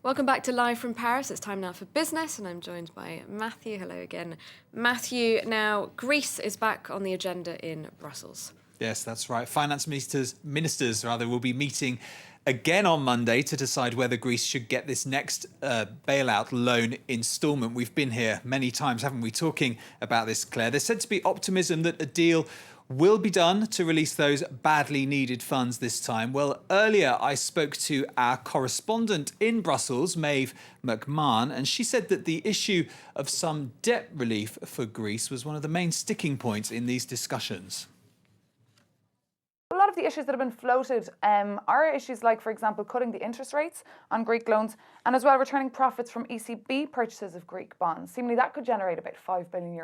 Welcome back to Live from Paris. It's time now for business, and I'm joined by Matthew. Hello again. Matthew, now Greece is back on the agenda in Brussels. Yes, that's right. Finance ministers will be meeting again on Monday to decide whether Greece should get this next bailout loan instalment. We've been here many times, haven't we, talking about this, Claire. There's said to be optimism that a deal will be done to release those badly needed funds this time. Well, earlier I spoke to our correspondent in Brussels, Maeve McMahon, and she said that the issue of some debt relief for Greece was one of the main sticking points in these discussions. A lot of the issues that have been floated are issues like, for example, cutting the interest rates on Greek loans and as well returning profits from ECB purchases of Greek bonds. Seemingly that could generate about €5 billion.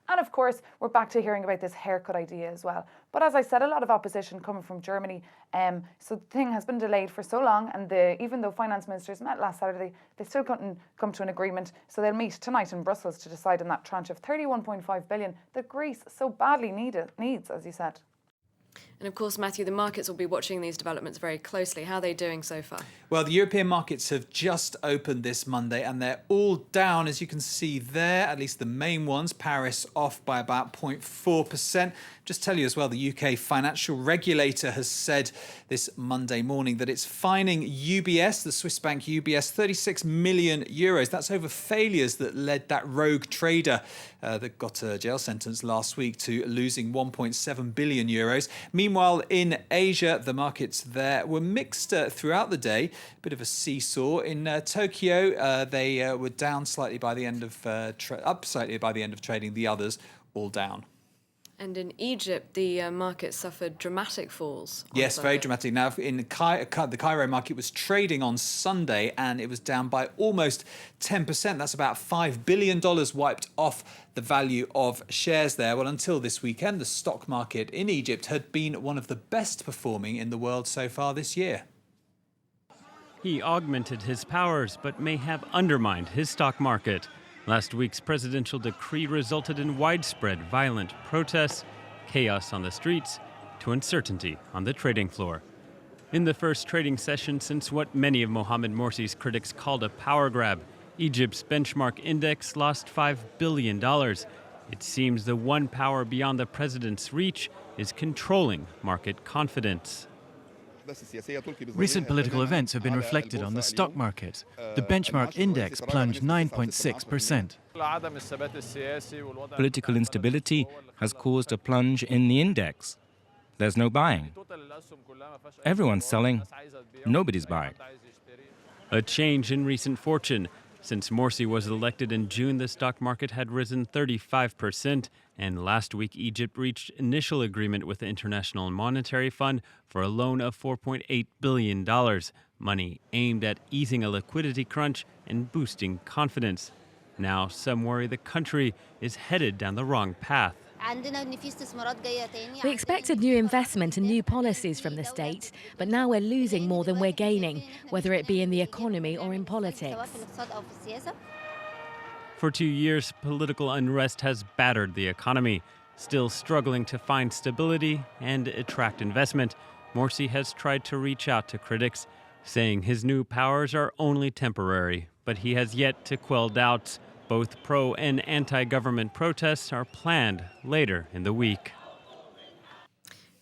And of course, we're back to hearing about this haircut idea as well. But as I said, a lot of opposition coming from Germany. So the thing has been delayed for so long, and even though finance ministers met last Saturday, they still couldn't come to an agreement. So they'll meet tonight in Brussels to decide on that tranche of £31.5 billion that Greece so badly needs, as you said. And of course, Matthew, the markets will be watching these developments very closely. How are they doing so far? Well, the European markets have just opened this Monday and they're all down, as you can see there, at least the main ones. Paris off by about 0.4%. Just tell you as well, the UK financial regulator has said this Monday morning that it's fining UBS, the Swiss bank UBS, €36 million. That's over failures that led that rogue trader that got a jail sentence last week to losing €1.7 billion. Meanwhile, in Asia, the markets there were mixed throughout the day. Bit of a seesaw. In Tokyo, they were down slightly by the end of up slightly by the end of trading. The others all down. And in Egypt, the market suffered dramatic falls. Yes, Sunday. very dramatic. Now, in the Cairo market was trading on Sunday and it was down by almost 10%. That's about $5 billion wiped off the value of shares there. Well, until this weekend, the stock market in Egypt had been one of the best performing in the world so far this year. He augmented his powers, but may have undermined his stock market. Last week's presidential decree resulted in widespread violent protests, chaos on the streets, to uncertainty on the trading floor. In the first trading session since what many of Mohamed Morsi's critics called a power grab, Egypt's benchmark index lost $5 billion. It seems the one power beyond the president's reach is controlling market confidence. Recent political events have been reflected on the stock market. The benchmark index plunged 9.6%. Political instability has caused a plunge in the index. There's no buying. Everyone's selling. Nobody's buying. A change in recent fortune. Since Morsi was elected in June, the stock market had risen 35%, and last week Egypt reached initial agreement with the International Monetary Fund for a loan of $4.8 billion, money aimed at easing a liquidity crunch and boosting confidence. Now some worry the country is headed down the wrong path. We expected new investment and new policies from the state, but now we're losing more than we're gaining, whether it be in the economy or in politics. For 2 years, political unrest has battered the economy. Still struggling to find stability and attract investment, Morsi has tried to reach out to critics, saying his new powers are only temporary, but he has yet to quell doubts. Both pro- and anti-government protests are planned later in the week.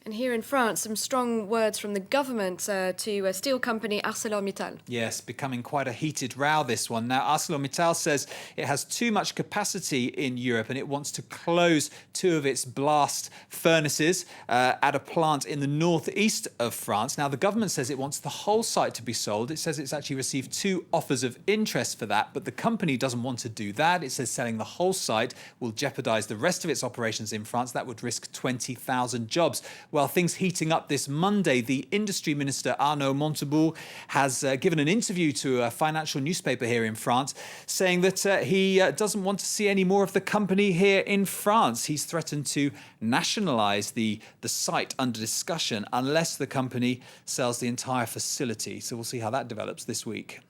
And here in France, some strong words from the government to steel company ArcelorMittal. Yes, becoming quite a heated row, this one. Now, ArcelorMittal says it has too much capacity in Europe and it wants to close 2 of its blast furnaces at a plant in the northeast of France. Now, the government says it wants the whole site to be sold. It says it's actually received 2 offers of interest for that, but the company doesn't want to do that. It says selling the whole site will jeopardize the rest of its operations in France. That would risk 20,000 jobs. Well, things heating up this Monday, the industry minister Arnaud Montebourg has given an interview to a financial newspaper here in France, saying that he doesn't want to see any more of the company here in France. He's threatened to nationalise the site under discussion unless the company sells the entire facility. So we'll see how that develops this week.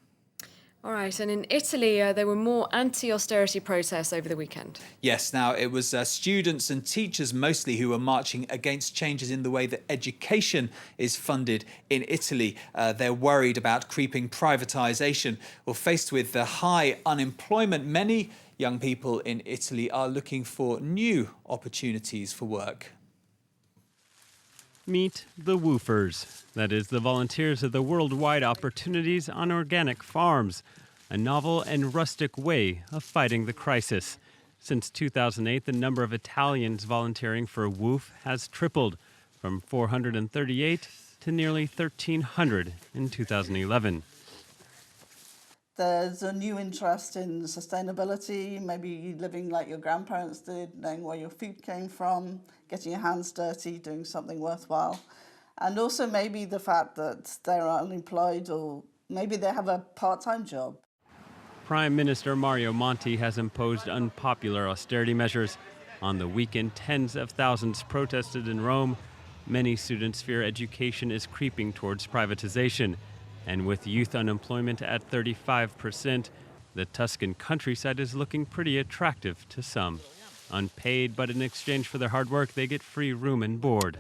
All right, and in Italy, there were more anti-austerity protests over the weekend. Yes, now it was students and teachers mostly who were marching against changes in the way that education is funded in Italy. They're worried about creeping privatisation. Well, faced with the high unemployment, many young people in Italy are looking for new opportunities for work. Meet the woofers, that is, the volunteers of the Worldwide Opportunities on Organic Farms, a novel and rustic way of fighting the crisis. Since 2008, the number of Italians volunteering for WOOF has tripled, from 438 to nearly 1,300 in 2011. There's a new interest in sustainability, maybe living like your grandparents did, knowing where your food came from, getting your hands dirty, doing something worthwhile. And also maybe the fact that they're unemployed, or maybe they have a part-time job. Prime Minister Mario Monti has imposed unpopular austerity measures. On the weekend, tens of thousands protested in Rome. Many students fear education is creeping towards privatization. And with youth unemployment at 35%, the Tuscan countryside is looking pretty attractive to some. Unpaid, but in exchange for their hard work, they get free room and board.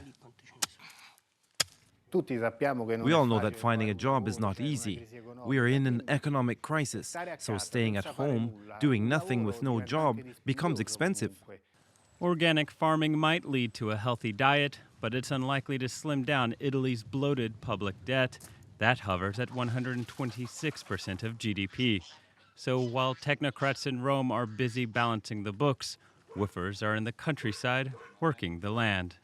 We all know that finding a job is not easy. We are in an economic crisis, so staying at home, doing nothing with no job, becomes expensive. Organic farming might lead to a healthy diet, but it's unlikely to slim down Italy's bloated public debt. That hovers at 126% of GDP. So while technocrats in Rome are busy balancing the books, woofers are in the countryside working the land.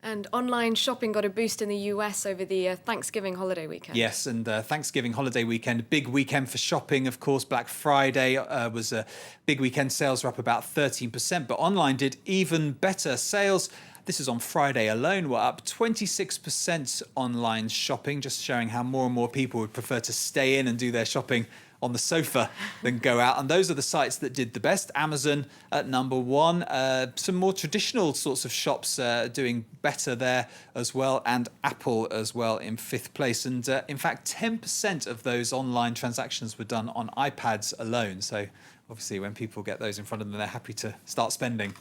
And online shopping got a boost in the US over the Thanksgiving holiday weekend. Yes, and Thanksgiving holiday weekend, big weekend for shopping, of course. Black Friday was a big weekend. Sales were up about 13%, but online did even better. Sales, this is on Friday alone, were up 26% online shopping, just showing how more and more people would prefer to stay in and do their shopping on the sofa than go out. And those are the sites that did the best. Amazon at number one. Some more traditional sorts of shops doing better there as well. And Apple as well in fifth place. And in fact, 10% of those online transactions were done on iPads alone. So obviously when people get those in front of them, they're happy to start spending.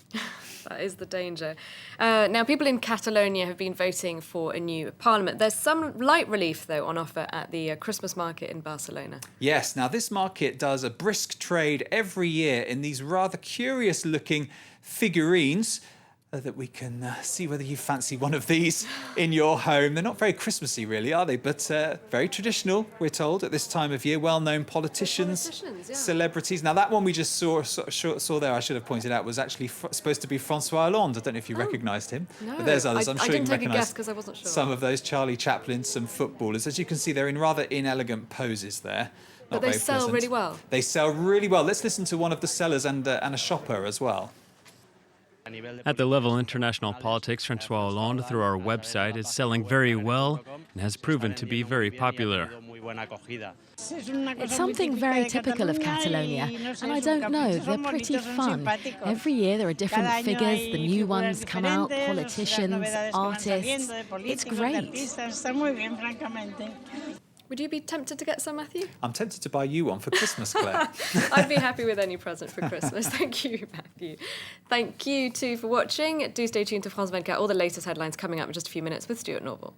That is the danger. Now, people in Catalonia have been voting for a new parliament. There's some light relief, though, on offer at the Christmas market in Barcelona. Yes, now this market does a brisk trade every year in these rather curious-looking figurines that we can see whether you fancy one of these in your home. They're not very Christmassy, really, are they? But very traditional, we're told, at this time of year. Well-known politicians, yeah. Celebrities. Now, that one we just saw there, I should have pointed out, was actually supposed to be Francois Hollande. I don't know if you recognised him. No, but there's others. I'm sure you can I didn't take a recognise guess because I wasn't sure. some of those. Charlie Chaplin, some footballers. As you can see, they're in rather inelegant poses there. But they sell really well. They sell really well. Let's listen to one of the sellers and a shopper as well. At the level of international politics, Francois Hollande, through our website, is selling very well and has proven to be very popular. It's something very typical of Catalonia, and I don't know, they're pretty fun. Every year there are different figures, the new ones come out, politicians, artists. It's great. Would you be tempted to get some, Matthew? I'm tempted to buy you one for Christmas, Claire. I'd be happy with any present for Christmas. Thank you, Matthew. Thank you, too, for watching. Do stay tuned to France 24. All the latest headlines coming up in just a few minutes with Stuart Norval.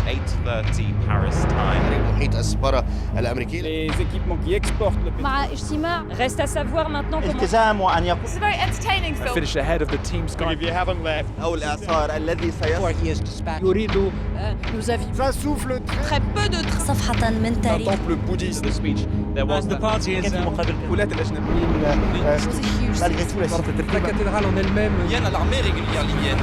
8:30 Paris time. Reste à savoir maintenant comment... It's a very entertaining film. Finish ahead of the team sky. If you haven't left. Nous avions très peu de... Un temple bouddhiste. The speech. There was the party is La cathédrale en elle-même. à l'armée régulière libyenne.